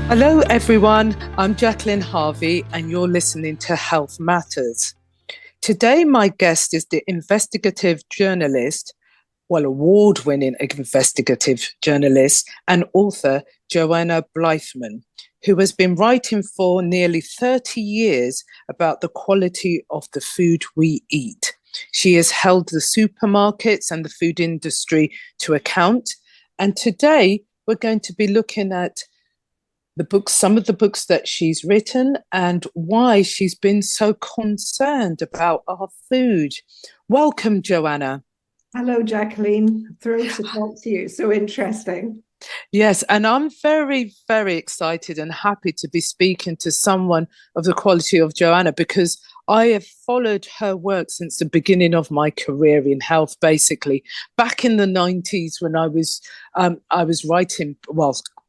Hello, everyone. I'm Jacqueline Harvey, and you're listening to Health Matters. Today, my guest is the investigative journalist, award-winning investigative journalist and author Joanna Blythman, who has been writing for nearly 30 years about the quality of the food we eat. She has held the supermarkets and the food industry to account. And today, we're going to be looking at some of the books that she's written and why she's been so concerned about our food. Welcome, Joanna. Hello, Jacqueline. Thrilled to talk to you. So interesting. Yes, and I'm very, very excited and happy to be speaking to someone of the quality of Joanna, because I have followed her work since the beginning of my career in health, basically. Back in the 90s when I was writing,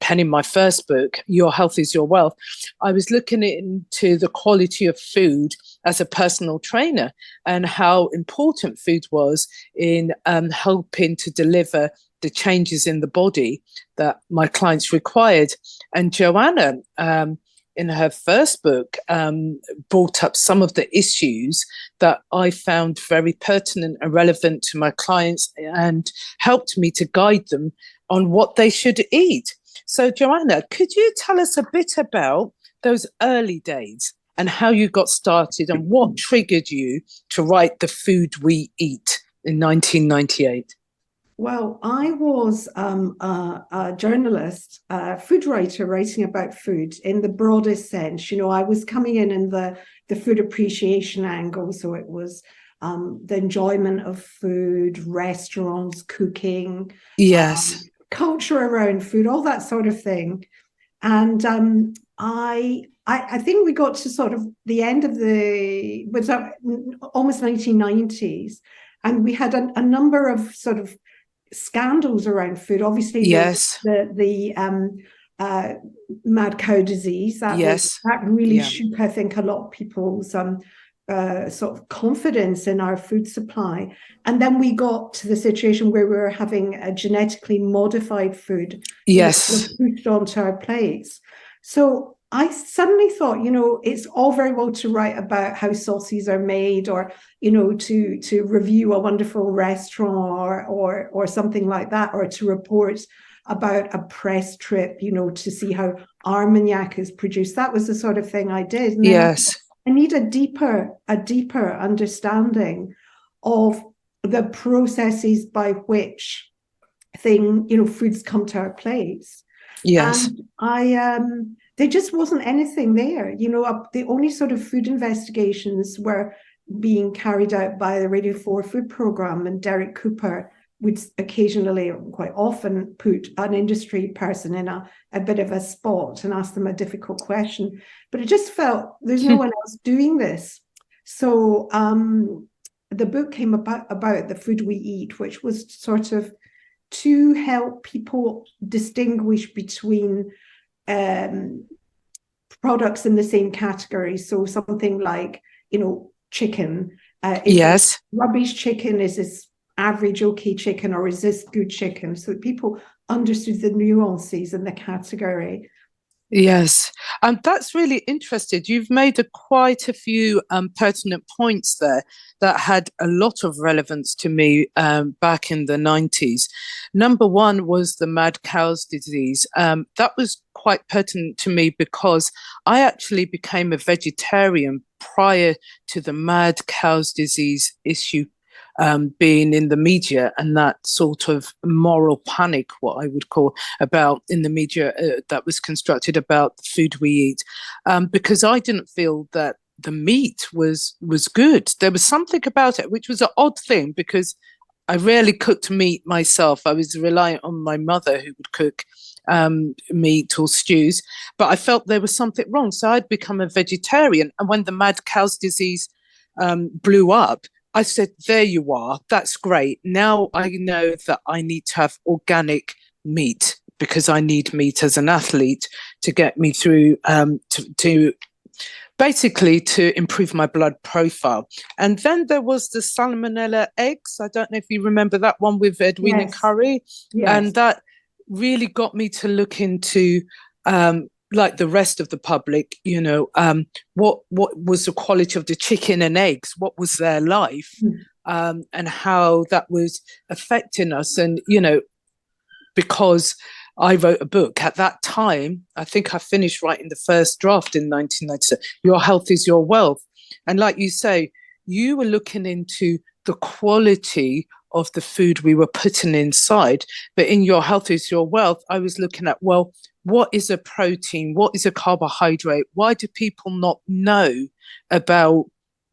penning my first book, Your Health is Your Wealth, I was looking into the quality of food as a personal trainer and how important food was in helping to deliver the changes in the body that my clients required. And Joanna, in her first book, brought up some of the issues that I found very pertinent and relevant to my clients and helped me to guide them on what they should eat. So, Joanna, could you tell us a bit about those early days and how you got started and what triggered you to write The Food We Eat in 1998? Well, I was a journalist, a food writer, writing about food in the broadest sense. You know, I was coming in the food appreciation angle. So it was the enjoyment of food, restaurants, cooking, Yes. culture around food, all that sort of thing. And I think we got to sort of the end of was that almost 1990s, and we had a number of sort of scandals around food. Obviously, yes, the mad cow disease that really shook, I think, a lot of people's sort of confidence in our food supply. And then we got to the situation where we were having a genetically modified food pushed onto our plates. So I suddenly thought, you know, it's all very well to write about how sauces are made, or, you know, to review a wonderful restaurant or something like that, or to report about a press trip, you know, to see how Armagnac is produced. That was the sort of thing I did. And yes. I need a deeper understanding of the processes by which foods come to our plates. Yes. And there just wasn't anything there. You know, the only sort of food investigations were being carried out by the Radio 4 food program, and Derek Cooper would occasionally, or quite often, put an industry person in a bit of a spot and ask them a difficult question. But it just felt there's no one else doing this. So the book came about The Food We Eat, which was sort of to help people distinguish between products in the same category. So something like, you know, chicken. Yes. Rubbish chicken? Is this average okay chicken, or is this good chicken? So that people understood the nuances in the category. Yes, and that's really interesting. You've made quite a few pertinent points there that had a lot of relevance to me back in the 90s. Number one was the mad cow's disease. That was quite pertinent to me because I actually became a vegetarian prior to the mad cow's disease issue being in the media, and that sort of moral panic, what I would call, about in the media that was constructed about the food we eat, because I didn't feel that the meat was good. There was something about it, which was an odd thing because I rarely cooked meat myself. I was reliant on my mother, who would cook meat or stews, but I felt there was something wrong. So I'd become a vegetarian. And when the mad cow's disease blew up, I said, there you are. That's great. Now I know that I need to have organic meat because I need meat as an athlete to get me through, to basically to improve my blood profile. And then there was the salmonella eggs. I don't know if you remember that one with Edwina Curry. Yes. And that really got me to look into like the rest of the public, what was the quality of the chicken and eggs? What was their life? And how that was affecting us. And, because I wrote a book at that time, I think I finished writing the first draft in 1997, Your Health is Your Wealth. And like you say, you were looking into the quality of the food we were putting inside. But in Your Health is Your Wealth, I was looking at, well, what is a protein? What is a carbohydrate? Why do people not know about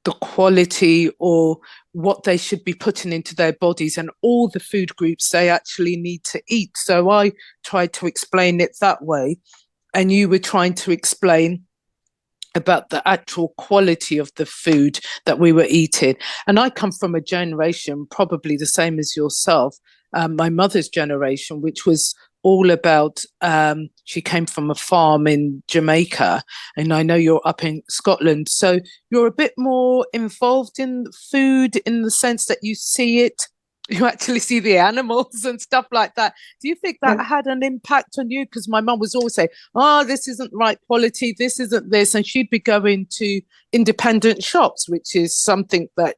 the quality or what they should be putting into their bodies and all the food groups they actually need to eat? So I tried to explain it that way. And you were trying to explain about the actual quality of the food that we were eating. And I come from a generation, probably the same as yourself, my mother's generation, which was all about, she came from a farm in Jamaica, and I know you're up in Scotland. So you're a bit more involved in food in the sense that you see it, you actually see the animals and stuff like that. Do you think that had an impact on you? Because my mum was always saying, oh, this isn't right quality, this isn't this. And she'd be going to independent shops, which is something that,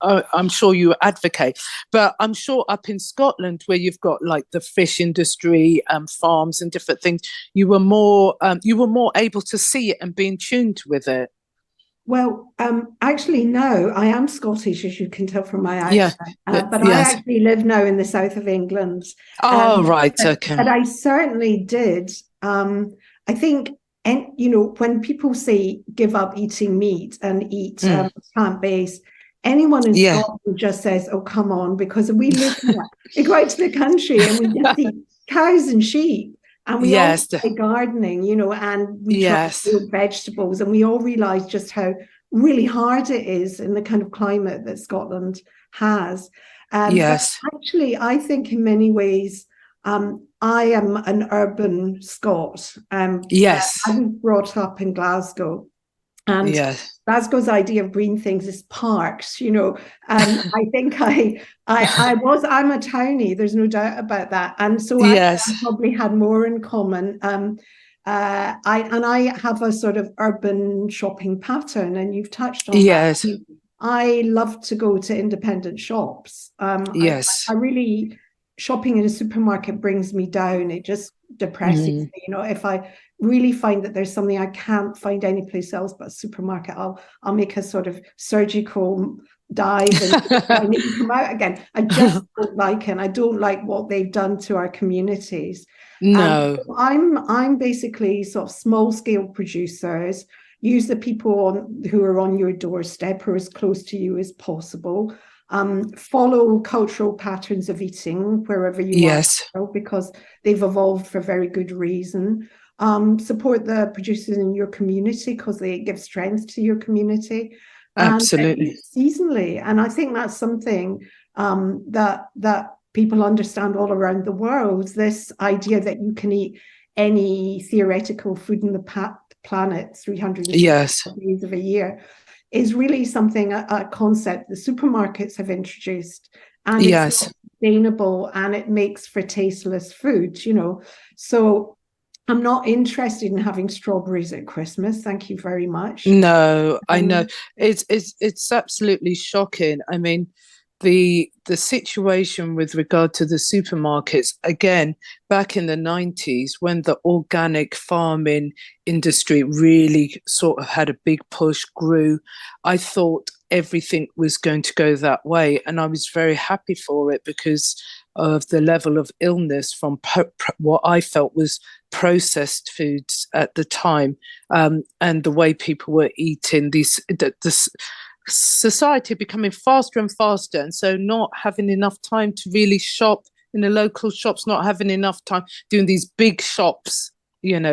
I'm sure you advocate. But I'm sure up in Scotland, where you've got like the fish industry and farms and different things, you were more able to see it and be in tune with it. Well, actually, no, I am Scottish, as you can tell from my accent. But I actually live now in the south of England. Oh, right, okay. But I certainly did. I think, when people say give up eating meat and eat plant-based, anyone in Scotland just says, oh, come on, because we live here. We go out to the country and we just eat cows and sheep. And we all like gardening, and we try to grow vegetables, and we all realize just how really hard it is in the kind of climate that Scotland has. But actually, I think in many ways, I am an urban Scot. I was brought up in Glasgow. And Glasgow's idea of green things is parks, I think I'm a townie, there's no doubt about that. And so I probably had more in common. I have a sort of urban shopping pattern, and you've touched on that. I love to go to independent shops. I really, shopping in a supermarket brings me down. It just depresses me. If I really find that there's something I can't find anyplace else but a supermarket, I'll make a sort of surgical dive and I need to come out again. I just don't like it. I don't like what they've done to our communities. No. I'm basically sort of small scale producers, use the people who are on your doorstep or as close to you as possible. Follow cultural patterns of eating wherever you are, because they've evolved for very good reason. Support the producers in your community because they give strength to your community. Absolutely. And seasonally. And I think that's something that people understand all around the world, this idea that you can eat any theoretical food in the planet 360 days of a year is really something, a concept the supermarkets have introduced, and it's not sustainable, and it makes for tasteless food, So I'm not interested in having strawberries at Christmas. Thank you very much. No, I know. It's absolutely shocking. I mean, the situation with regard to the supermarkets, again, back in the 90s, when the organic farming industry really sort of had a big push, grew, I thought everything was going to go that way. And I was very happy for it because of the level of illness from what I felt was processed foods at the time, and the way people were eating this society becoming faster and faster, and so not having enough time to really shop in the local shops, not having enough time doing these big shops,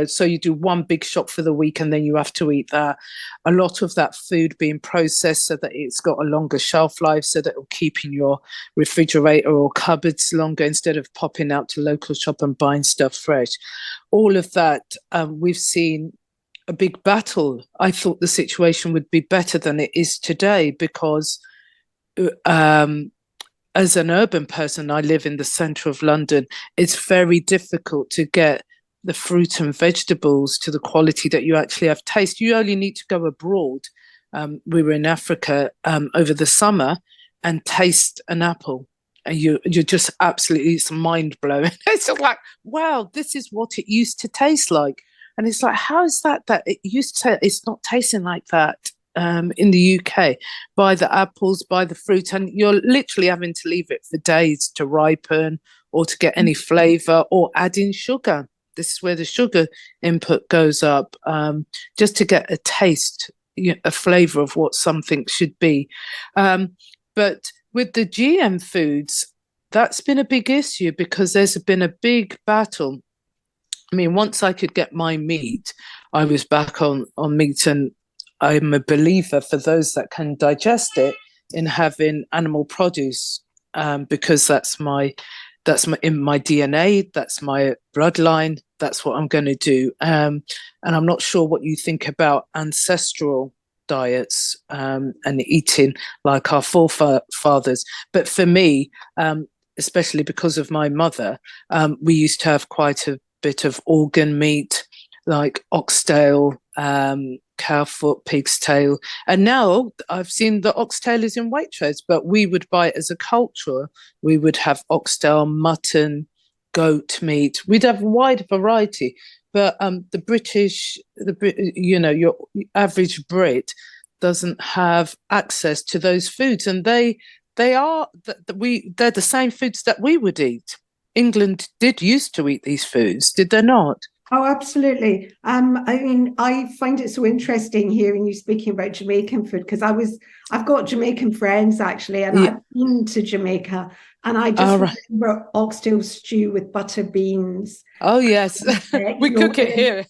so you do one big shop for the week and then you have to eat that. A lot of that food being processed so that it's got a longer shelf life, so that it'll keep in your refrigerator or cupboards longer instead of popping out to local shop and buying stuff fresh. All of that, we've seen a big battle. I thought the situation would be better than it is today because as an urban person, I live in the centre of London. It's very difficult to get the fruit and vegetables to the quality that you actually have taste. You only need to go abroad. We were in Africa over the summer and taste an apple. And you're just absolutely, it's mind blowing. It's like, wow, this is what it used to taste like. And it's like, how is that it used to, it's not tasting like that in the UK? Buy the apples, buy the fruit, and you're literally having to leave it for days to ripen or to get any flavour, or add in sugar. This is where the sugar input goes up, just to get a taste, a flavour of what something should be. But with the GM foods, that's been a big issue because there's been a big battle. I mean, once I could get my meat, I was back on meat, and I'm a believer, for those that can digest it, in having animal produce, because that's in my DNA, that's my bloodline, that's what I'm going to do. And I'm not sure what you think about ancestral diets and eating like our forefathers. But for me, especially because of my mother, we used to have quite a bit of organ meat, like oxtail, cow foot, pig's tail. And now I've seen the oxtail is in Waitrose, but we would buy it as a culture. We would have oxtail, mutton, goat meat. We'd have a wide variety. But the British, your average Brit doesn't have access to those foods, and they're the same foods that we would eat. England did used to eat these foods, did they not? Oh, absolutely. I mean, I find it so interesting hearing you speaking about Jamaican food, because I've got Jamaican friends actually, and I've been to Jamaica, and I just remember oxtail stew with butter beans. Oh yes, we cook it here.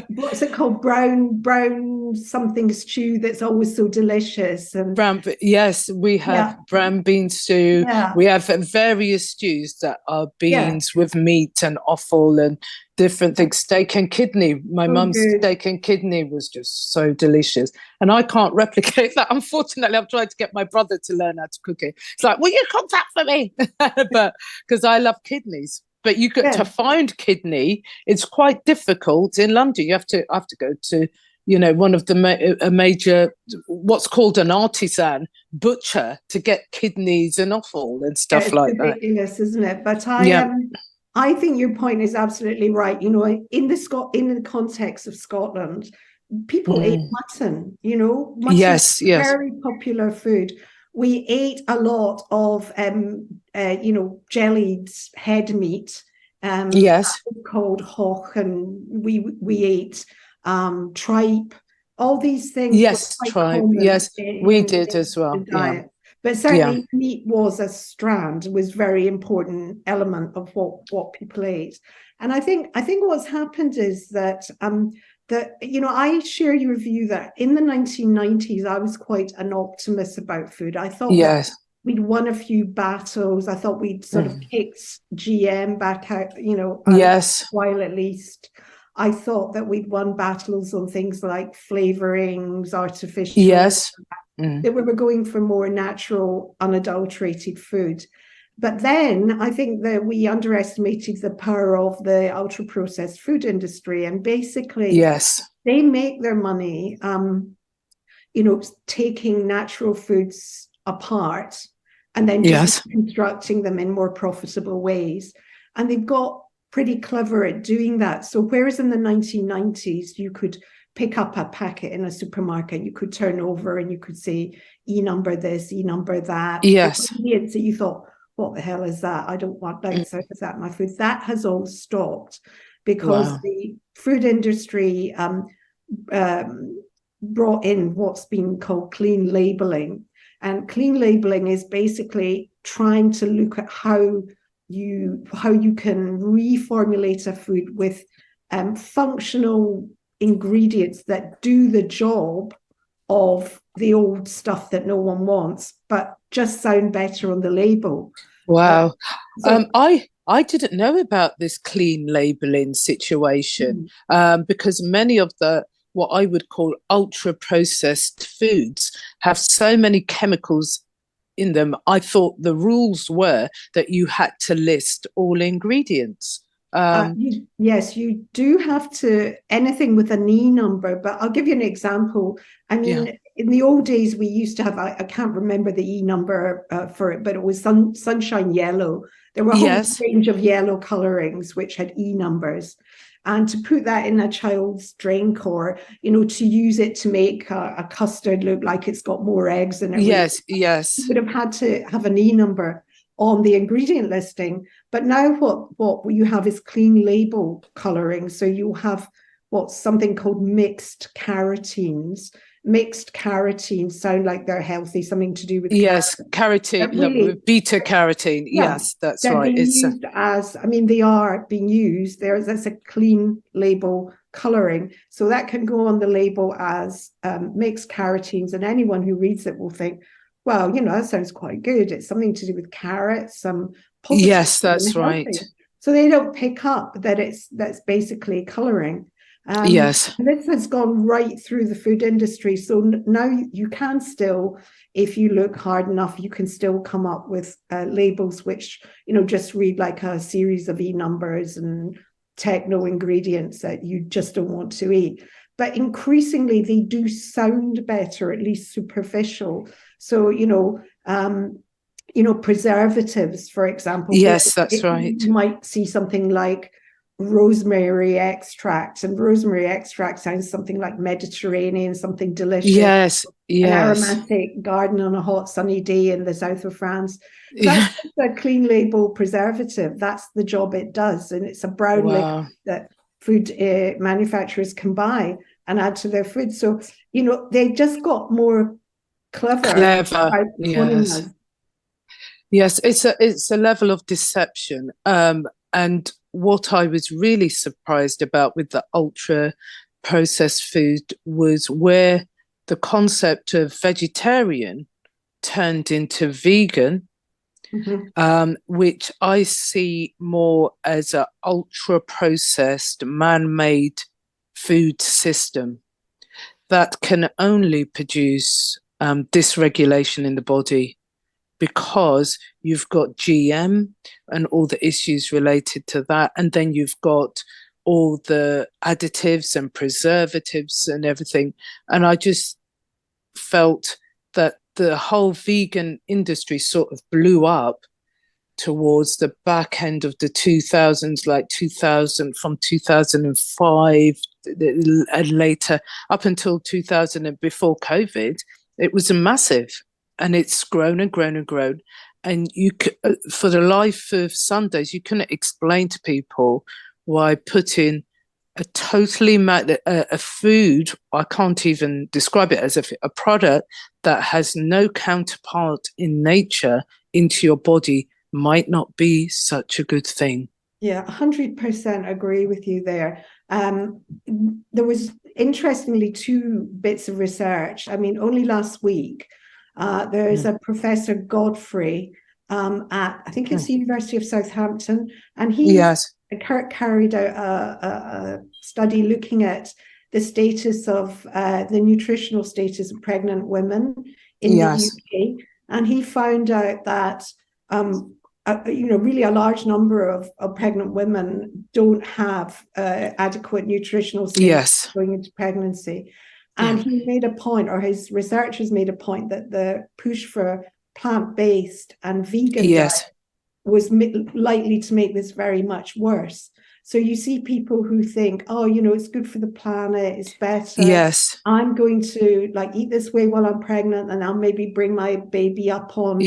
What's it called? Brown something stew that's always so delicious. And yes, we have brown bean stew. Yeah. We have various stews that are beans with meat and offal and different things. Steak and kidney. My mum's steak and kidney was just so delicious, and I can't replicate that. Unfortunately, I've tried to get my brother to learn how to cook it. It's like, will you cook that for me? But because I love kidneys. But you get to find kidney, it's quite difficult in London. You have to go to, one of the a major, what's called an artisan butcher, to get kidneys and offal and stuff like that. It's ridiculous, isn't it? But I think your point is absolutely right. In the context of Scotland, people ate mutton. Mutton is very popular food. We ate a lot of, jellied head meat. Called hock, and we ate tripe. All these things. Yes, tripe. Yes, we did as well. Yeah. But certainly meat was was very important element of what people ate. And I think what's happened is that I share your view that in the 1990s, I was quite an optimist about food. I thought that we'd won a few battles. I thought we'd sort of kicked GM back out, while at least. I thought that we'd won battles on things like flavorings, artificial. That we were going for more natural, unadulterated food. But then I think that we underestimated the power of the ultra-processed food industry. And basically, they make their money, taking natural foods apart and then just constructing them in more profitable ways. And they've got pretty clever at doing that. So whereas in the 1990s, you could pick up a packet in a supermarket, you could turn over and you could say, E-number this, E-number that. Ingredients that you thought, what the hell is that? I don't want that. Is that my food? That has all stopped because the food industry brought in what's been called clean labeling. And clean labeling is basically trying to look at how you can reformulate a food with functional ingredients that do the job of the old stuff that no one wants, but just sound better on the label. Wow. I didn't know about this clean labeling situation because many of what I would call ultra processed foods have so many chemicals in them. I thought the rules were that you had to list all ingredients Yes, you do have to, anything with an E number, but I'll give you an example. I mean, in the old days, we used to have, I can't remember the E number for it, but it was sunshine yellow. There were a whole range of yellow colorings which had E numbers. And to put that in a child's drink, or, you know, to use it to make a custard look like it's got more eggs in it. You would have had to have an E number on the ingredient listing. But now what you have is clean label coloring. So you have what's something called mixed carotenes. Mixed carotenes sound like they're healthy, something to do with carotene, really, beta carotene. Yes, that's right. It's used as, I mean, they are being used. That's a clean label coloring, so that can go on the label as mixed carotenes, and anyone who reads it will think, well, you know, that sounds quite good. It's something to do with carrots, some positive. Yes, that's right. So they don't pick up that that's basically coloring. Yes. And this has gone right through the food industry. So now you can still, if you look hard enough, you can still come up with labels which, you know, just read like a series of E numbers and techno ingredients that you just don't want to eat. But increasingly, they do sound better, at least superficial. So, you know, preservatives, for example. Yes, that's right. You might see something like rosemary extract, and rosemary extract sounds something like Mediterranean, something delicious. An aromatic garden on a hot sunny day in the south of France. That's a clean label preservative. That's the job it does, and it's a brown liquid that food manufacturers can buy and add to their food. So, you know, they just got more clever. Yes, it's a level of deception. And what I was really surprised about with the ultra processed food was where the concept of vegetarian turned into vegan, which I see more as an ultra processed man-made food system that can only produce dysregulation in the body, because you've got GM and all the issues related to that. And then you've got all the additives and preservatives and everything. And I just felt that the whole vegan industry sort of blew up towards the back end of the 2000s, like 2000, from 2005 and later, up until 2000 and before COVID, it was a massive. And it's grown and grown and grown. And you, for the life of Sundays, you couldn't explain to people why putting a totally a food, I can't even describe it as a product that has no counterpart in nature into your body might not be such a good thing. Yeah, 100% agree with you there. There was, interestingly, 2 bits of research. I mean, only last week, there's a Professor Godfrey at, I think it's the University of Southampton, and he carried out a study looking at the status of the nutritional status of pregnant women in the UK, and he found out that you know, really a large number of pregnant women don't have adequate nutritional status going into pregnancy. And he made a point, or his researchers made a point, that the push for plant-based and vegan diet was likely to make this very much worse. So you see people who think, oh, you know, it's good for the planet, it's better. Yes. I'm going to like eat this way while I'm pregnant, and I'll maybe bring my baby up on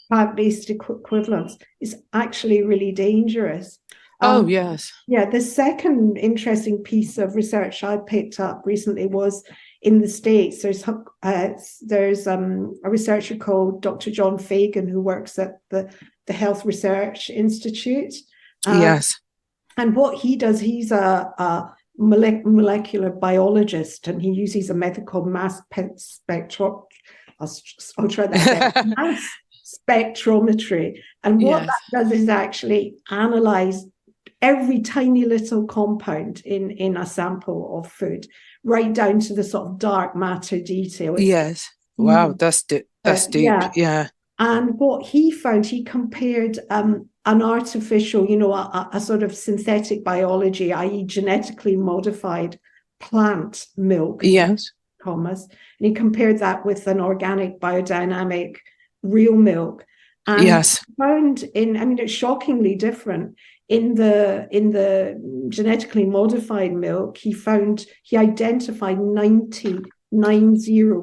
plant-based equivalents. It's actually really dangerous. Yeah, the second interesting piece of research I picked up recently was in the States. There's a researcher called Dr. John Fagan, who works at the Health Research Institute. And what he does, he's a molecular biologist, and he uses a method called mass spectro. I'll try that again. Mass spectrometry. And what that does is actually analyze every tiny little compound in a sample of food, right down to the sort of dark matter detail. Wow, that's deep. Yeah. And what he found, he compared an artificial, a sort of synthetic biology, i.e. genetically modified plant milk, Yes. commas, and he compared that with an organic, biodynamic, real milk, and Yes. found it's shockingly different. In the genetically modified milk, he identified 90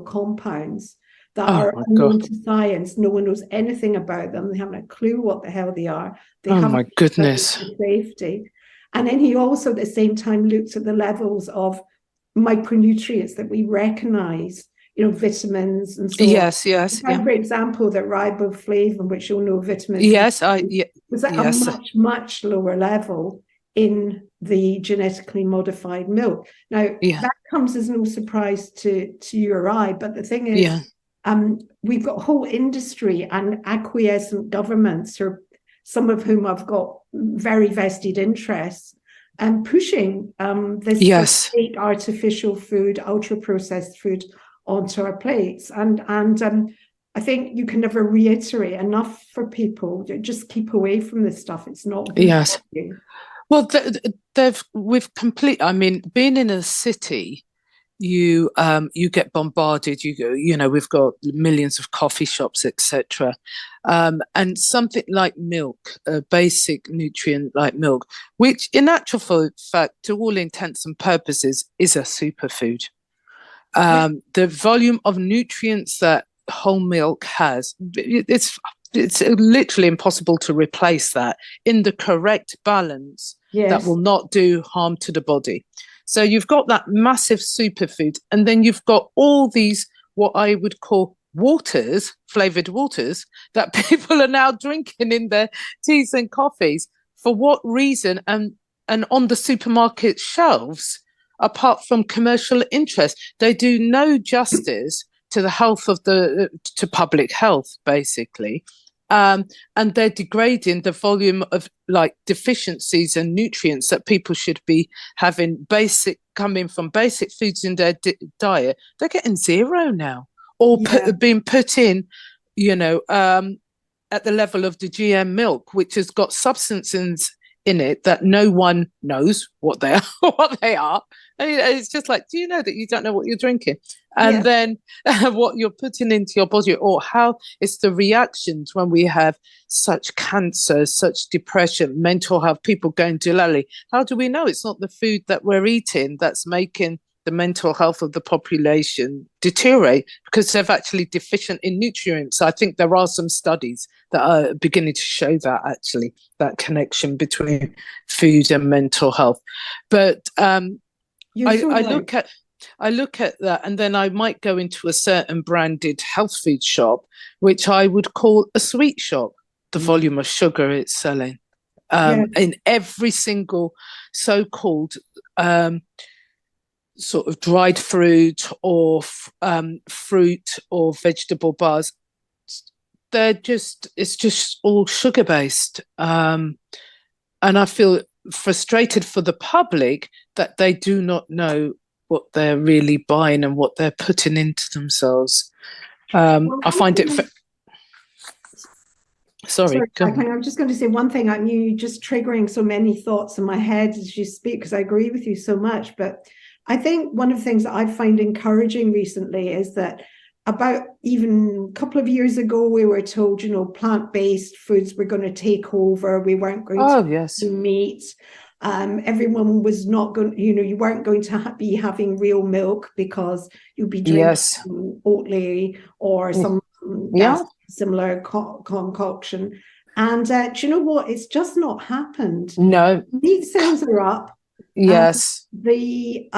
compounds that are unknown to science. No one knows anything about them. They haven't a clue what the hell they are. They haven't my goodness. safety. And then he also at the same time looked at the levels of micronutrients that we recognize, vitamins and so on. Yes. For example, that riboflavin, which you'll know, vitamins. Yes, was at a much, much lower level in the genetically modified milk. Now, that comes as no surprise to you or I, but the thing is, we've got a whole industry and acquiescent governments, or some of whom have got very vested interests, and pushing this fake artificial food, ultra-processed food onto our plates. And I think you can never reiterate enough for people to just keep away from this stuff. It's not good for you. Well, being in a city, you get bombarded. We've got millions of coffee shops, etc. And something like milk, a basic nutrient like milk, which in actual fact, to all intents and purposes, is a superfood. The volume of nutrients that whole milk has, it's literally impossible to replace that in the correct balance that will not do harm to the body. So you've got that massive superfood, and then you've got all these what I would call waters, flavored waters, that people are now drinking in their teas and coffees. For what reason? And on the supermarket shelves, apart from commercial interest, they do no justice to the health to public health, basically. And they're degrading the volume of deficiencies and nutrients that people should be having coming from basic foods in their diet. They're getting zero now, or being put in, at the level of the GM milk, which has got substances in it that no one knows what they are. It's just like, do you know that you don't know what you're drinking? And then what you're putting into your body, or how it's the reactions when we have such cancer, such depression, mental health, people going dilally. How do we know it's not the food that we're eating that's making the mental health of the population deteriorate, because they're actually deficient in nutrients? I think there are some studies that are beginning to show that, actually, that connection between food and mental health. But I look at that, and then I might go into a certain branded health food shop, which I would call a sweet shop. The volume of sugar it's selling in every single so-called sort of dried fruit or fruit or vegetable bars. It's just all sugar based, and I feel frustrated for the public that they do not know what they're really buying and what they're putting into themselves. I find it. Sorry, I'm just going to say one thing. You're just triggering so many thoughts in my head as you speak, because I agree with you so much. But I think one of the things that I find encouraging recently is that about even a couple of years ago, we were told, plant-based foods were going to take over. We weren't going to eat meat. Everyone was not going, you weren't going to be having real milk because you'd be drinking Oatly or some similar concoction. And do you know what? It's just not happened. No. Meat sales are up. Yes. The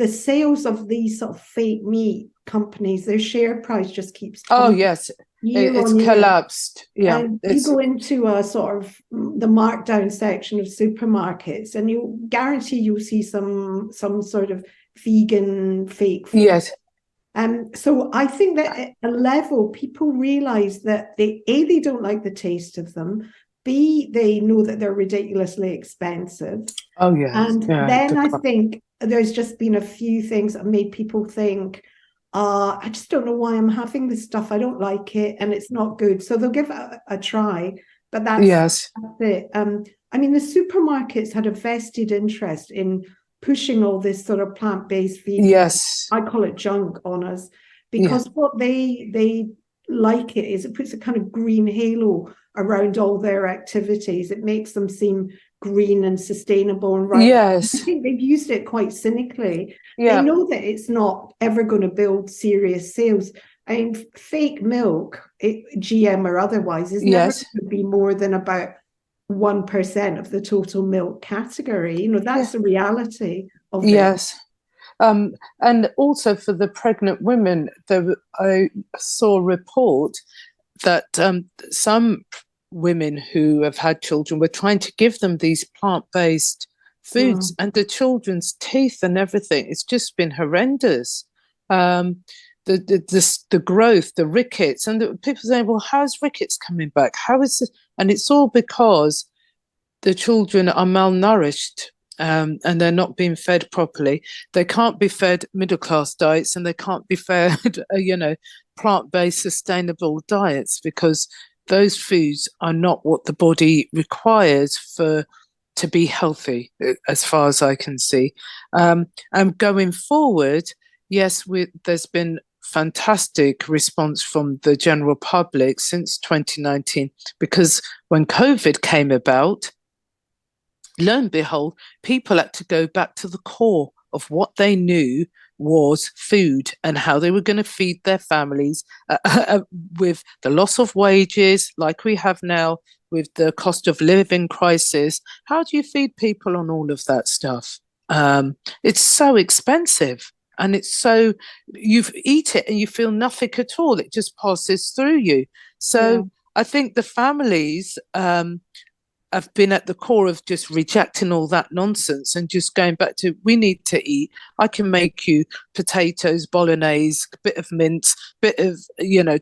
sales of these sort of fake meat companies, their share price just keeps coming. Oh, yes. It's collapsed. Yeah. And you go into a sort of the markdown section of supermarkets, and you guarantee you'll see some sort of vegan fake food. Yes. So I think that at a level, people realize that they don't like the taste of them. B, they know that they're ridiculously expensive. Oh, yes. And then I think there's just been a few things that made people think, I just don't know why I'm having this stuff. I don't like it, and it's not good. So they'll give it a try. But that's Yes. it. I mean, the supermarkets had a vested interest in pushing all this sort of plant-based vegan, Yes. I call it junk, on us, Yeah. because what they like it is it puts a kind of green halo around all their activities. It makes them seem green and sustainable and right. Yes. I think they've used it quite cynically. Yeah. They know that it's not ever going to build serious sales. I mean, fake milk, GM or otherwise, is never Yes. going to be more than about 1% of the total milk category. You know, that's the reality of it. Yes. And also for the pregnant women, I saw a report that some women who have had children were trying to give them these plant-based foods, and the children's teeth and everything, it's just been horrendous. The growth, the rickets, and people saying, well, how's rickets coming back? How is it? And it's all because the children are malnourished, and they're not being fed properly. They can't be fed middle-class diets, and they can't be fed, plant-based sustainable diets, because those foods are not what the body requires to be healthy, as far as I can see. And going forward, yes, there's been fantastic response from the general public since 2019, because when COVID came about, lo and behold, people had to go back to the core of what they knew was food and how they were going to feed their families with the loss of wages like we have now, with the cost of living crisis. How do you feed people on all of that stuff? It's so expensive. And it's so, you eat it and you feel nothing at all. It just passes through you. So I think the families have been at the core of just rejecting all that nonsense and just going back to, we need to eat. I can make you potatoes, bolognese, a bit of mince, bit of,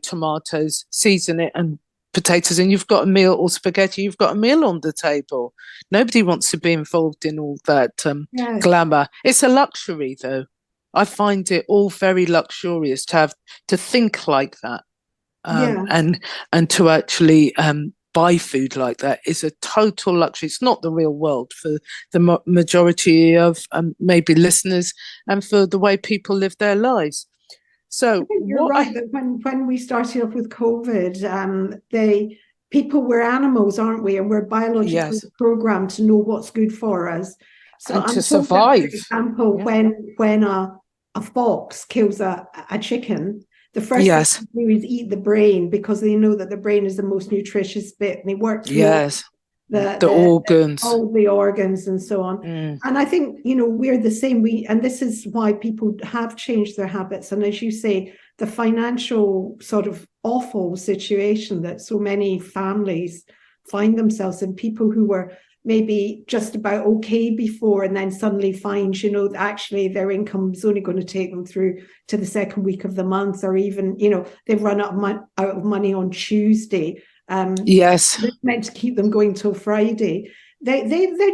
tomatoes, season it, and potatoes, and you've got a meal, or spaghetti, you've got a meal on the table. Nobody wants to be involved in all that glamour. It's a luxury, though. I find it all very luxurious to think like that, and to actually buy food like that is a total luxury. It's not the real world for the majority of maybe listeners, and for the way people live their lives. So I think you're right that when we started off with COVID, people were animals, aren't we? And we're biologically programmed to know what's good for us. So and to survive. For example, when a fox kills a chicken, the first thing they do is eat the brain, because they know that the brain is the most nutritious bit, and they work through the organs, all the organs, and so on. And I think we're the same. And this is why people have changed their habits. And as you say, the financial sort of awful situation that so many families find themselves in, people who were maybe just about okay before, and then suddenly find, actually their income is only going to take them through to the second week of the month, or even, they've run out of money on Tuesday. It's meant to keep them going till Friday. They're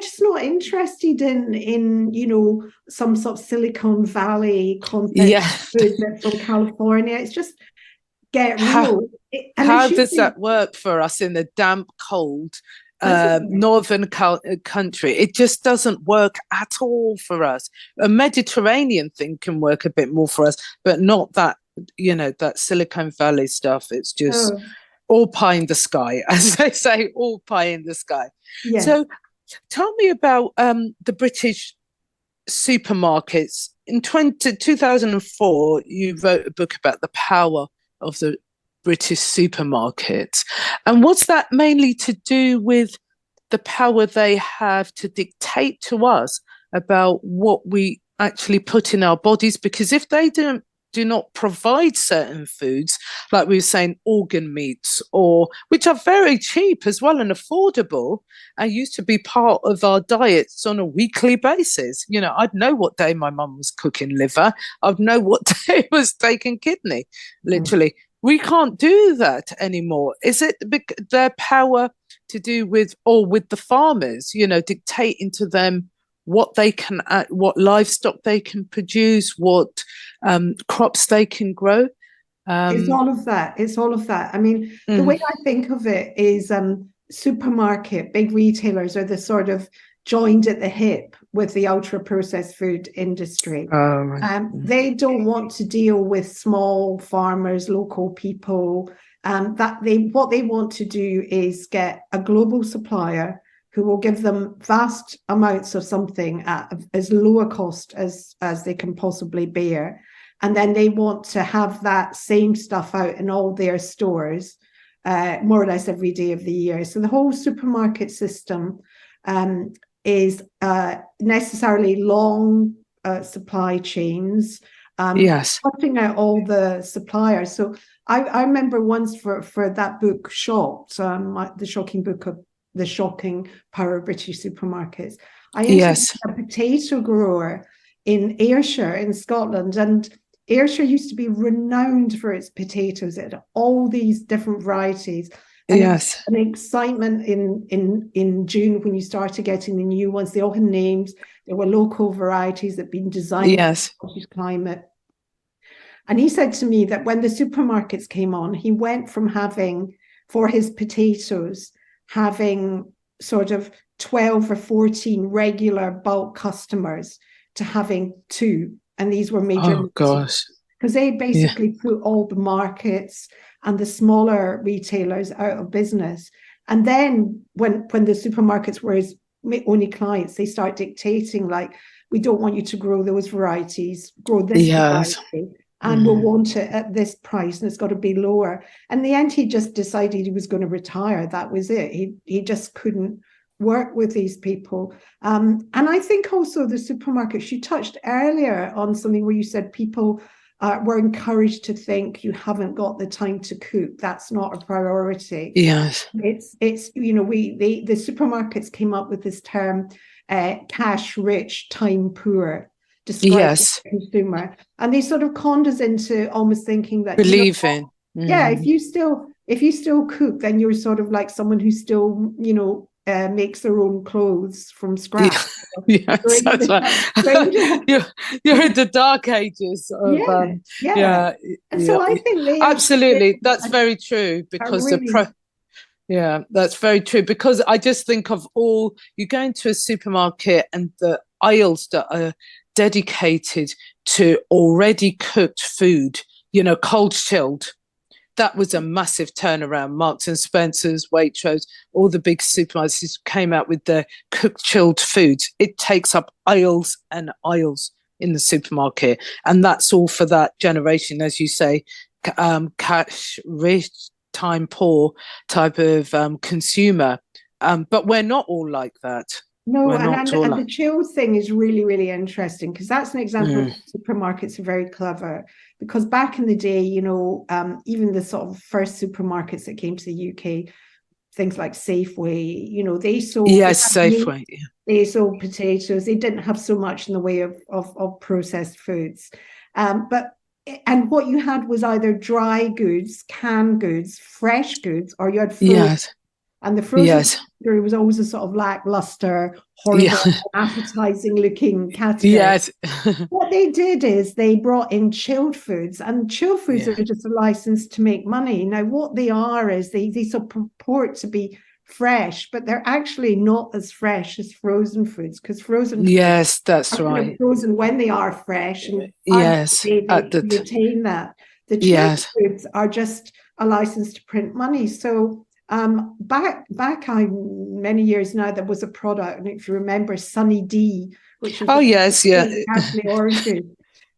just not interested in some sort of Silicon Valley content food from California. It's just get real. How does that work for us in the damp, cold northern country? It just doesn't work at all for us. A Mediterranean thing can work a bit more for us, but not that, that Silicon Valley stuff. It's just all pie in the sky, as they say, all pie in the sky. So tell me about the British supermarkets. In 2004, you wrote a book about the power of the British supermarkets. And what's that mainly to do with the power they have to dictate to us about what we actually put in our bodies? Because if they do not provide certain foods, like we were saying, organ meats, which are very cheap as well and affordable, and used to be part of our diets on a weekly basis. I'd know what day my mum was cooking liver. I'd know what day was taking kidney, literally. We can't do that anymore. Is it their power to do with the farmers, dictating to them what they can, what livestock they can produce, what crops they can grow? It's all of that. I mean, the way I think of it is supermarket, big retailers are the sort of joined at the hip with the ultra processed food industry. They don't want to deal with small farmers, local people. What they want to do is get a global supplier who will give them vast amounts of something at as low a cost as they can possibly bear. And then they want to have that same stuff out in all their stores more or less every day of the year. So the whole supermarket system is necessarily long supply chains, cutting out all the suppliers. So I remember once for that book, Shocked, the shocking power of British supermarkets, I interviewed a potato grower in Ayrshire in Scotland, and Ayrshire used to be renowned for its potatoes. It had all these different varieties. And an excitement in June when you started getting the new ones. They all had names. There were local varieties that had been designed for the Scottish climate. And he said to me that when the supermarkets came on, he went from having, for his potatoes, having sort of 12 or 14 regular bulk customers to having 2. And these were major. Oh, gosh. Because they basically put all the markets and the smaller retailers out of business. And then when the supermarkets were his only clients, they start dictating, like, we don't want you to grow those varieties, grow this variety, and we'll want it at this price, and it's got to be lower. In the end, he just decided he was going to retire. That was it. He just couldn't work with these people. And I think also the supermarkets, you touched earlier on something where you said people were encouraged to think you haven't got the time to cook. That's not a priority. Yes. It's the supermarkets came up with this term, cash rich, time poor, describing the consumer. And they sort of conned us into almost thinking that believing. If you still cook, then you're sort of like someone who still, makes their own clothes from scratch. Yes, that's right. You're in the dark ages of And so I think they absolutely, that's very true, because that's very true, because I just think of you go into a supermarket and the aisles that are dedicated to already cooked food, cold chilled. That was a massive turnaround. Marks and Spencer's, Waitrose, all the big supermarkets came out with their cooked chilled foods. It takes up aisles and aisles in the supermarket. And that's all for that generation, as you say, cash rich, time poor type of consumer. But we're not all like that. No, and the chilled thing is really, really interesting, because that's an example of supermarkets are very clever. Because back in the day, even the sort of first supermarkets that came to the UK, things like Safeway, they sold Safeway. They sold potatoes. They didn't have so much in the way of processed foods. And what you had was either dry goods, canned goods, fresh goods, or you had frozen. And the frozen category was always a sort of lackluster, horrible, appetizing looking category. What they did is they brought in chilled foods, and chilled foods are just a license to make money. Now, what they are is they sort of purport to be fresh, but they're actually not as fresh as frozen foods, because frozen foods that's are right. kind of frozen when they are fresh, and they retain that. The chilled foods are just a license to print money. So back many years now, there was a product, and if you remember, Sunny D, which was actually orange juice.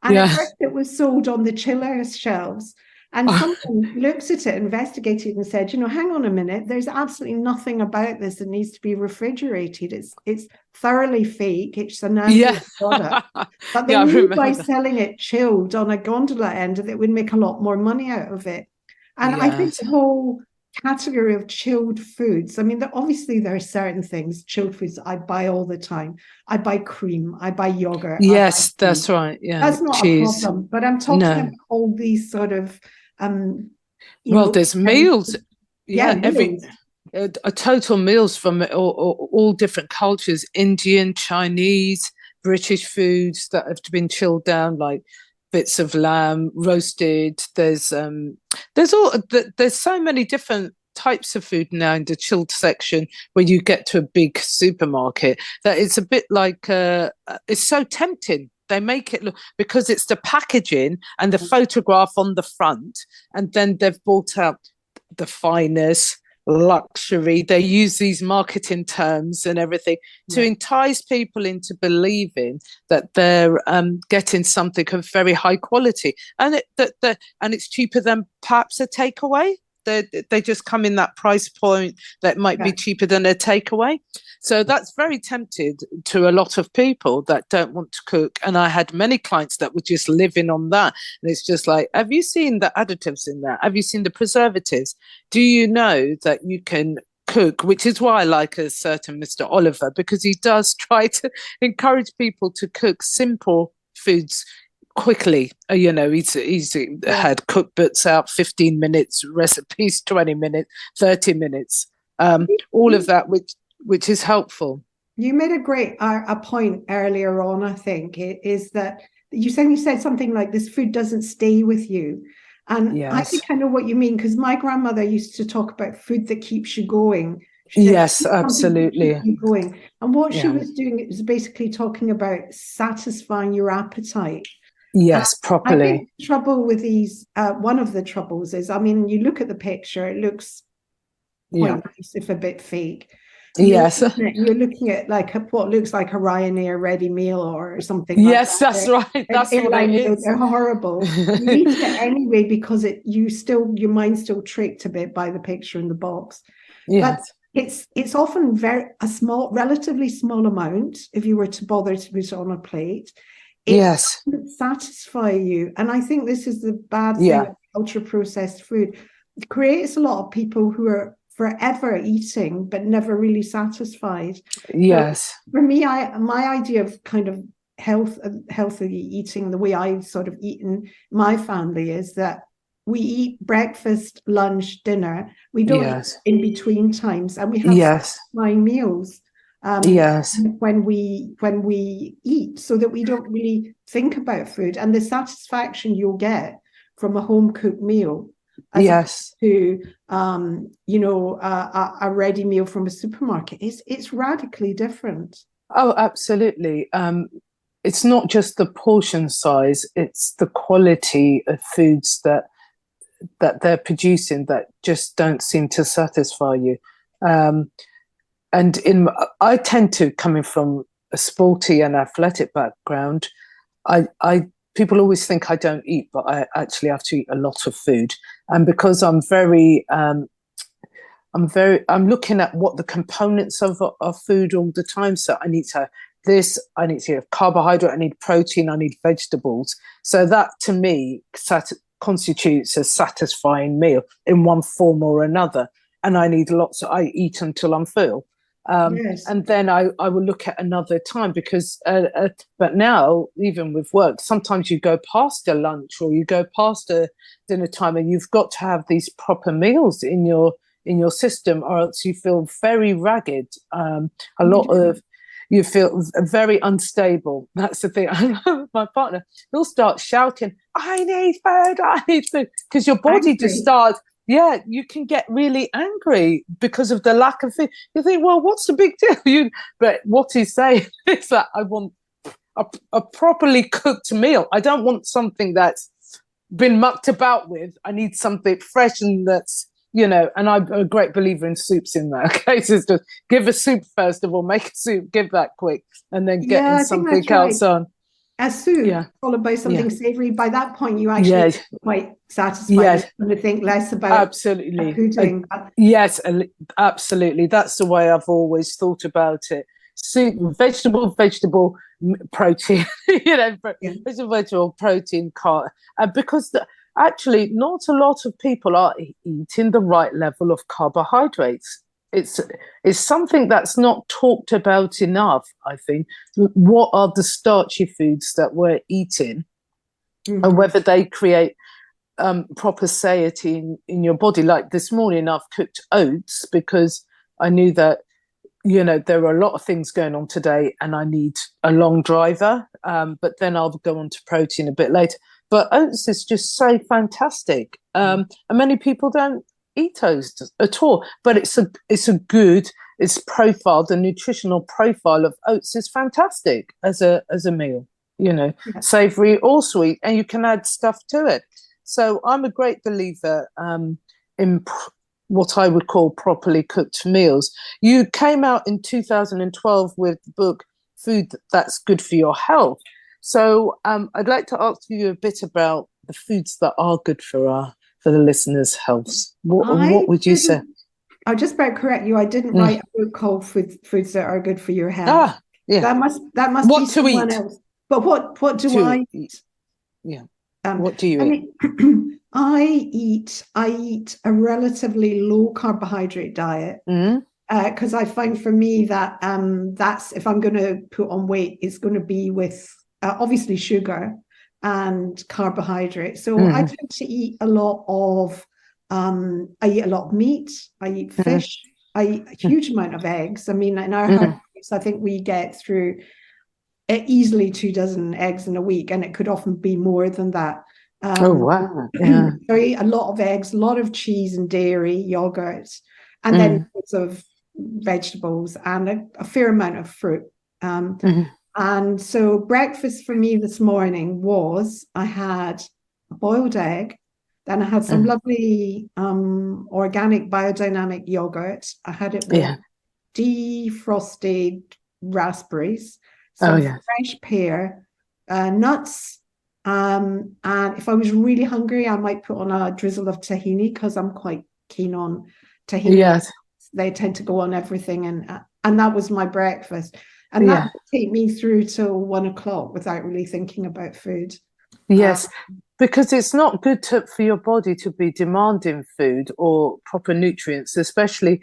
And at first it was sold on the chiller shelves. And someone looked at it, investigated, and said, hang on a minute, there's absolutely nothing about this that needs to be refrigerated. It's thoroughly fake. It's an product. But they knew by selling it chilled on a gondola end that it would make a lot more money out of it. And I think the whole category of chilled foods, I mean, obviously there are certain things, chilled foods I buy all the time. I buy cream, I buy yogurt. Yes, that's right. Yeah, that's not a problem. But I'm talking about all these sort of there's meals. Meals. Total meals from all different cultures: Indian, Chinese, British foods that have been chilled down, like bits of lamb roasted. There's so many different types of food now in the chilled section when you get to a big supermarket that it's a bit like it's so tempting. They make it look, because it's the packaging and the photograph on the front, and then they've brought out the finest luxury. They use these marketing terms and everything to entice people into believing that they're getting something of very high quality, and and it's cheaper than perhaps a takeaway. They just come in that price point that might be cheaper than a takeaway. So that's very tempted to a lot of people that don't want to cook. And I had many clients that were just living on that. And it's just like, have you seen the additives in that? Have you seen the preservatives? Do you know that you can cook? Which is why I like a certain Mr. Oliver, because he does try to encourage people to cook simple foods quickly. He's had cookbooks out, 15 minutes, recipes, 20 minutes, 30 minutes, all of that, which is helpful. You made a point earlier on, I think, is that you said something like, this food doesn't stay with you. And I think I know what you mean, because my grandmother used to talk about food that keeps you going. Yes, absolutely. Keep you going. And what she was doing is basically talking about satisfying your appetite. Yes, properly. I think the trouble with these, one of the troubles is, I mean, you look at the picture, it looks quite nice, if a bit fake. Yes. You're looking at like what looks like a Ryanair ready meal or something yes, like that. That's right. That's what it is. They're horrible. You eat it anyway because your mind's still tricked a bit by the picture in the box. Yes. But it's often relatively small amount if you were to bother to put it on a plate. It doesn't satisfy you. And I think this is the bad thing with ultra-processed food. It creates a lot of people who are forever eating but never really satisfied. Yes. So for me, my idea of kind of healthy eating, the way I've sort of eaten my family, is that we eat breakfast, lunch, dinner. We don't eat in between times, and we have satisfying meals when we eat, so that we don't really think about food, and the satisfaction you'll get from a home cooked meal as to a ready meal from a supermarket it's radically different. Oh, absolutely. It's not just the portion size, it's the quality of foods that they're producing that just don't seem to satisfy you. And I tend to, coming from a sporty and athletic background, people always think I don't eat, but I actually have to eat a lot of food. And because I'm looking at what the components of food all the time. So I need to have this, I need to have carbohydrate, I need protein, I need vegetables. So that to me constitutes a satisfying meal in one form or another. And I need lots. I eat until I'm full. And then I will look at another time, because but now, even with work, sometimes you go past a lunch or you go past a dinner time, and you've got to have these proper meals in your system, or else you feel very ragged. You feel very unstable. That's the thing. I know my partner, he'll start shouting, I need food, because your body just starts. Yeah, you can get really angry because of the lack of food. You think, well, what's the big deal? But what he's saying is that I want a properly cooked meal. I don't want something that's been mucked about with. I need something fresh and that's, and I'm a great believer in soups in that case. It's just give a soup first of all, make a soup, give that quick, and then get something else on. A soup followed by something savoury. By that point, you actually quite satisfied and to think less about absolutely pudding. Yes, absolutely. That's the way I've always thought about it. Soup, vegetable, protein, vegetable, protein, because actually not a lot of people are eating the right level of carbohydrates. It's something that's not talked about enough, I think. What are the starchy foods that we're eating, and whether they create proper satiety in your body. Like this morning, I've cooked oats because I knew that, there are a lot of things going on today and I need a long driver, but then I'll go on to protein a bit later. But oats is just so fantastic. And many people don't eat toast at all. But it's profile, the nutritional profile of oats is fantastic as a meal, savory or sweet, and you can add stuff to it. So I'm a great believer in what I would call properly cooked meals. You came out in 2012 with the book Food That's Good for Your Health. So I'd like to ask you a bit about the foods that are good for the listeners' healths. What would you say? I'll just about correct you. I didn't write a book called Foods That Are Good for Your Health. That must what be someone eat? else. But what do I eat? Yeah. What do you eat? I eat a relatively low carbohydrate diet because I find for me that that's, if I'm going to put on weight, it's going to be with obviously sugar and carbohydrate. So I tend to eat a lot of I eat a lot of meat, I eat fish, I eat a huge amount of eggs. I mean, in our house, I think we get through easily 2 dozen eggs in a week, and it could often be more than that. Oh, wow. Yeah. So I eat a lot of eggs, a lot of cheese and dairy, yogurt, and then lots of vegetables and a fair amount of fruit. And so breakfast for me this morning was, I had a boiled egg, then I had some lovely organic biodynamic yogurt. I had it with defrosted raspberries, some fresh pear, nuts, and if I was really hungry, I might put on a drizzle of tahini because I'm quite keen on tahini. Yes. They tend to go on everything, and that was my breakfast. And that would take me through till 1 o'clock without really thinking about food. Yes, because it's not good for your body to be demanding food or proper nutrients, especially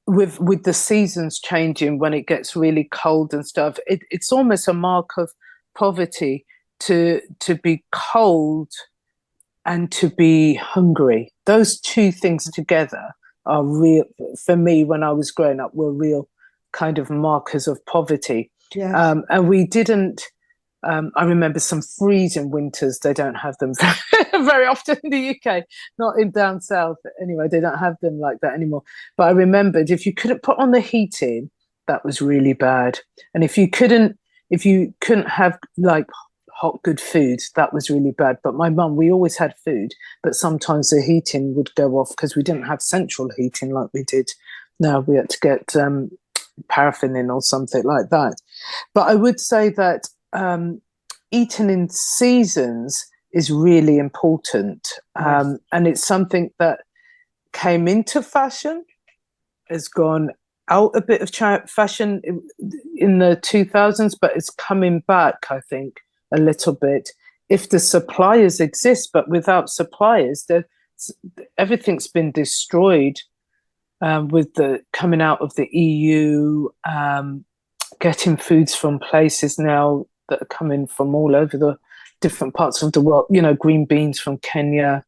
with the seasons changing when it gets really cold and stuff. It's almost a mark of poverty to be cold and to be hungry. Those two things together are real, for me, when I was growing up, were real kind of markers of poverty. Yeah. And we didn't, I remember some freezing winters. They don't have them very often in the UK, not in down south. Anyway, they don't have them like that anymore. But I remembered if you couldn't put on the heating, that was really bad. And if you couldn't have like hot, good food, that was really bad. But my mum, we always had food, but sometimes the heating would go off because we didn't have central heating like we did now. We had to get paraffin in or something like that. But I would say that eating in seasons is really important. And it's something that came into fashion, has gone out a bit of fashion in the 2000s, but it's coming back, I think, a little bit if the suppliers exist. But without suppliers, everything's been destroyed. With the coming out of the EU, getting foods from places now that are coming from all over the different parts of the world, green beans from Kenya,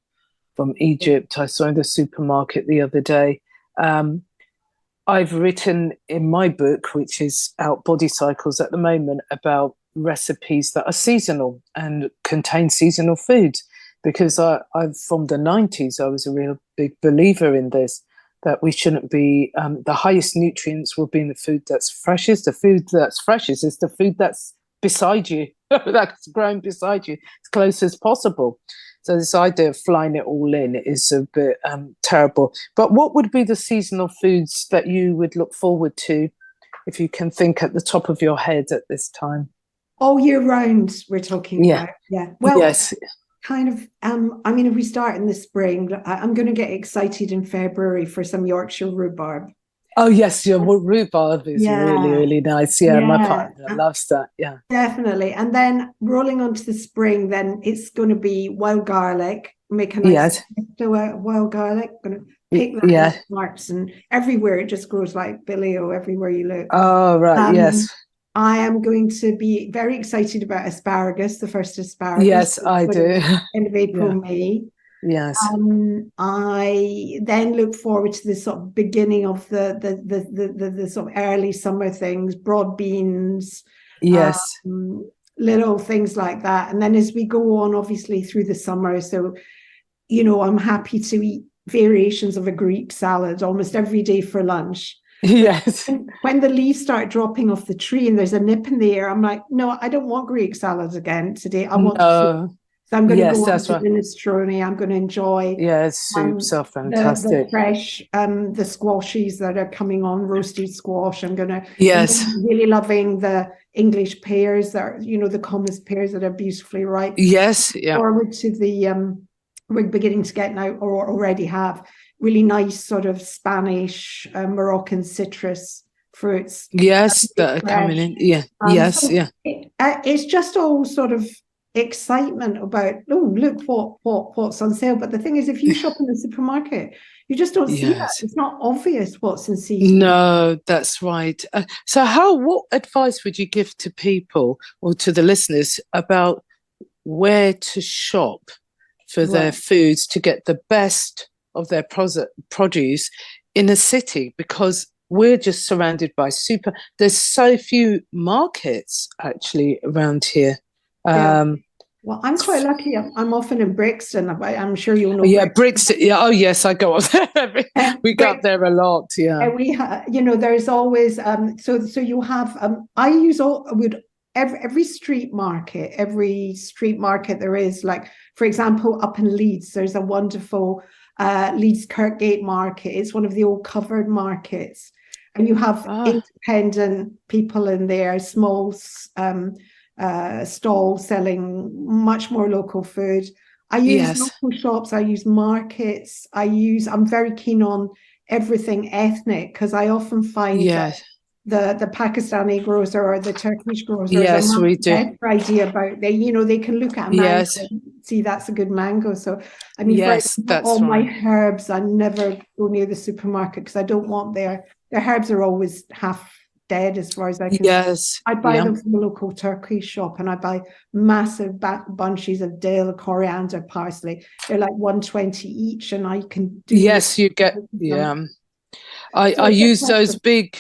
from Egypt. I saw in the supermarket the other day. I've written in my book, which is out, Body Cycles, at the moment, about recipes that are seasonal and contain seasonal foods, because I've from the 90s, I was a real big believer in this, that we shouldn't be, the highest nutrients will be in the food that's freshest. The food that's freshest is the food that's beside you, that's grown beside you, as close as possible. So this idea of flying it all in is a bit terrible. But what would be the seasonal foods that you would look forward to, if you can think at the top of your head at this time? All year round, we're talking about. Yeah. Well, yes. Kind of, I mean, if we start in the spring, I'm going to get excited in February for some Yorkshire rhubarb. Oh, yes, your rhubarb is really, really nice. Yeah, my partner loves that. Yeah. Definitely. And then rolling onto the spring, then it's going to be wild garlic. Make a nice wild garlic. Going to pick that in parts, and everywhere it just grows like billy-o everywhere you look. Oh, right, yes. I am going to be very excited about asparagus, the first asparagus. Yes, I do. End of April, May. Yes. I then look forward to the sort of beginning of the sort of early summer things, broad beans. Yes. Little things like that. And then as we go on, obviously, through the summer, so, I'm happy to eat variations of a Greek salad almost every day for lunch. Yes. When the leaves start dropping off the tree and there's a nip in the air, I'm like, no, I don't want Greek salads again today. I want soup. So I'm going to go on to minestrone. I'm going to enjoy soups are fantastic. The fresh the squashes that are coming on, roasted squash. I'm really loving the English pears that are, the commonest pears that are beautifully ripe. Yes, yeah. Forward to the we're beginning to get now, or already have, really nice sort of Spanish, Moroccan citrus fruits. Yes, that are coming in. Yeah. Yes, yeah. It's just all sort of excitement about, oh, look what's on sale. But the thing is, if you shop in the supermarket, you just don't see that. It's not obvious what's in season. No, that's right. So what advice would you give to people or to the listeners about where to shop for their foods to get the best of their produce in a city? Because we're just surrounded by there's so few markets actually around here. Well, I'm quite lucky. I'm often in Brixton. I'm sure you'll know. Yeah, Brixton. Yeah. Oh, yes, I go up there. We got there a lot. Yeah. And we have, there's always so you have I use every street market there is, like, for example, up in Leeds, there's a wonderful Leeds Kirkgate market. It's one of the old covered markets, and you have independent people in there, small stalls selling much more local food. I use local shops, I use markets, I'm very keen on everything ethnic, because I often find that the Pakistani grocer or the Turkish grocer has a much better idea about they can look at a mango and see that's a good mango. So I mean, for example, my herbs, I never go near the supermarket because I don't want their herbs are always half dead as far as I can see. I buy them from the local Turkish shop, and I buy massive bunches of dill, coriander, parsley. They're like 120 each, and I can do you get I use those big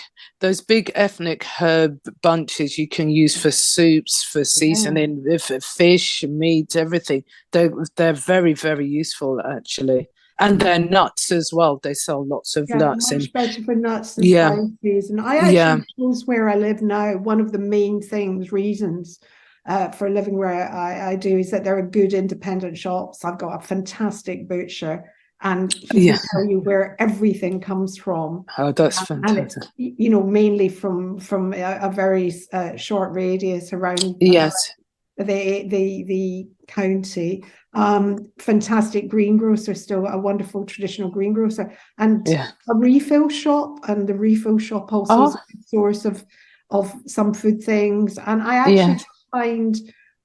ethnic herb bunches you can use for soups, for seasoning, for fish, meat, everything. They're very, very useful actually. And they're nuts as well. They sell lots of nuts. Much better for nuts and spices. And I actually chose where I live now. One of the main reasons for living where I do is that there are good independent shops. I've got a fantastic butcher, and he can tell you where everything comes from. Oh, that's fantastic. And it's, mainly from a very short radius around the county. Fantastic greengrocer, still a wonderful traditional greengrocer, and a refill shop, and the refill shop also is a good source of some food things. And I actually find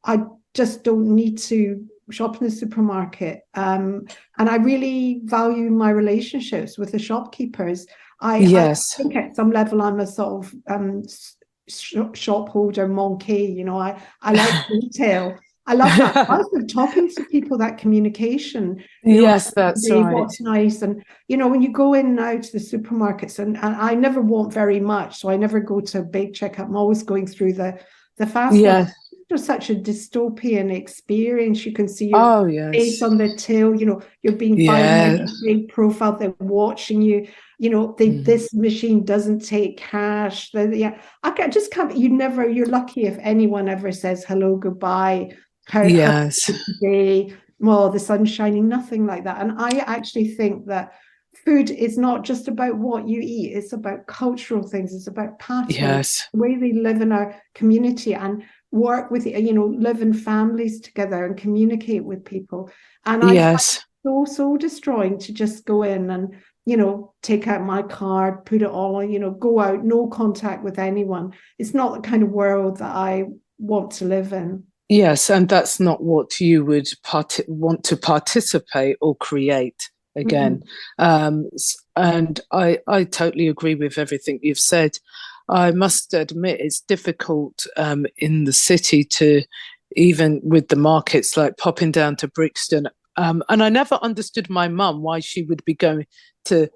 I just don't need to shop in the supermarket, and I really value my relationships with the shopkeepers. I think at some level I'm a sort of shop holder monkey. I like retail. I love that. I love talking to people, that communication. That's right. What's nice. And, when you go in now to the supermarkets, and I never want very much, so I never go to a big checkout. I'm always going through the fast food. It's such a dystopian experience. You can see your face on the till, you're being by a big profile, they're watching you. This machine doesn't take cash. I just can't. You're lucky if anyone ever says hello, goodbye. How today? Well, the sun's shining, nothing like that. And I actually think that food is not just about what you eat, it's about cultural things, it's about patterns, the way they live in our community and work with, live in families together and communicate with people. And I find it so destroying to just go in and, take out my card, put it all on, go out, no contact with anyone. It's not the kind of world that I want to live in. Yes, and that's not what you would want to participate or create again. And I totally agree with everything you've said. I must admit it's difficult in the city to, even with the markets, like popping down to Brixton. And I never understood my mum why she would be going to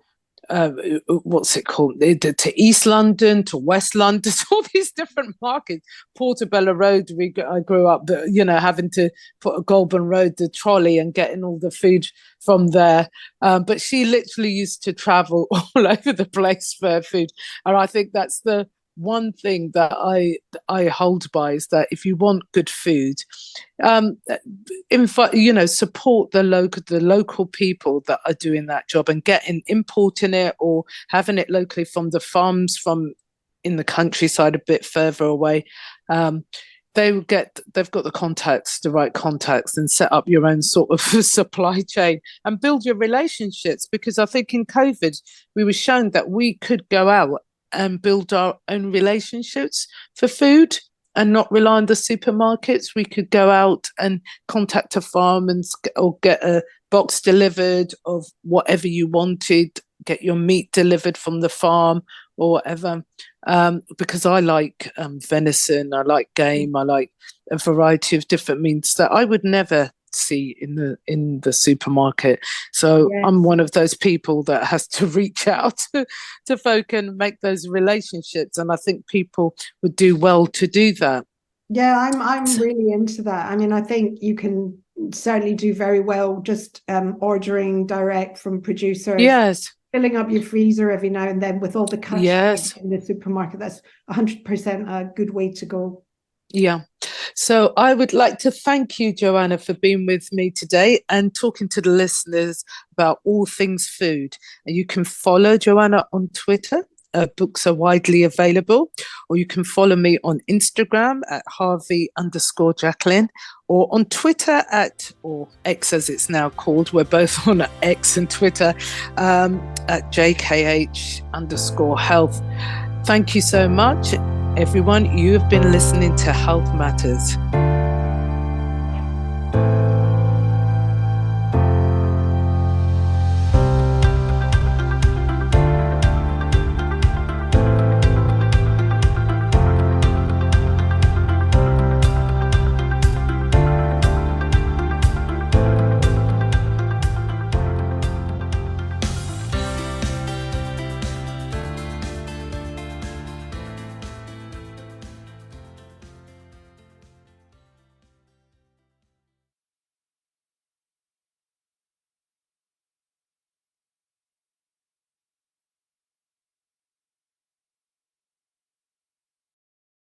what's it called? To East London, to West London, to all these different markets. Portobello Road, I grew up, having to put a Goulburn Road, the trolley, and getting all the food from there. But she literally used to travel all over the place for food. And I think that's the one thing that I hold by, is that if you want good food, support the local people that are doing that job, and importing it or having it locally from the farms from in the countryside a bit further away. They've got the right contacts, and set up your own sort of supply chain and build your relationships. Because I think in COVID, we were shown that we could go out and build our own relationships for food and not rely on the supermarkets. We could go out and contact a farm or get a box delivered of whatever you wanted, get your meat delivered from the farm or whatever. Because I like venison, I like game, I like a variety of different meats that I would never see in the supermarket. So yes. I'm one of those people that has to reach out to folk and make those relationships, and I think people would do well to do that. Yeah, I'm really into that. I mean, I think you can certainly do very well just ordering direct from producers. Yes. Filling up your freezer every now and then with all the cash yes. in the supermarket. That's 100% a good way to go. Yeah. So I would like to thank you, Joanna, for being with me today and talking to the listeners about all things food. And you can follow Joanna on Twitter. Books are widely available, or you can follow me on Instagram at Harvey_Jacqueline, or on Twitter or X as it's now called. We're both on X and Twitter at JKH_health. Thank you so much, everyone. You have been listening to Health Matters.